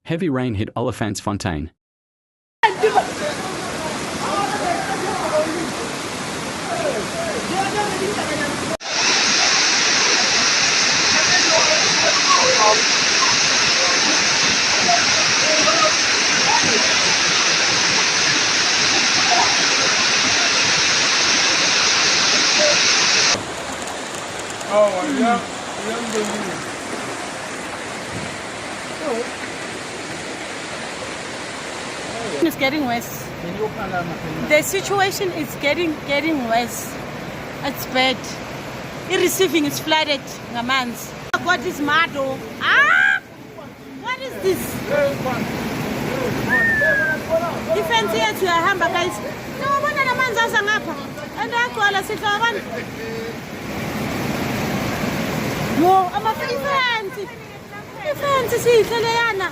Heavy rain hit Olifantsfontein. It's getting worse. The situation is getting worse. It's bad. Receiving is flooded. Ngamanzi. What is mado? Ah! What is this? Defense yethu yahamba guys. No, bona namanzi asa ngapha. Andagcwala sihla abantu. No, ama-fence. Ifence sihle leyana.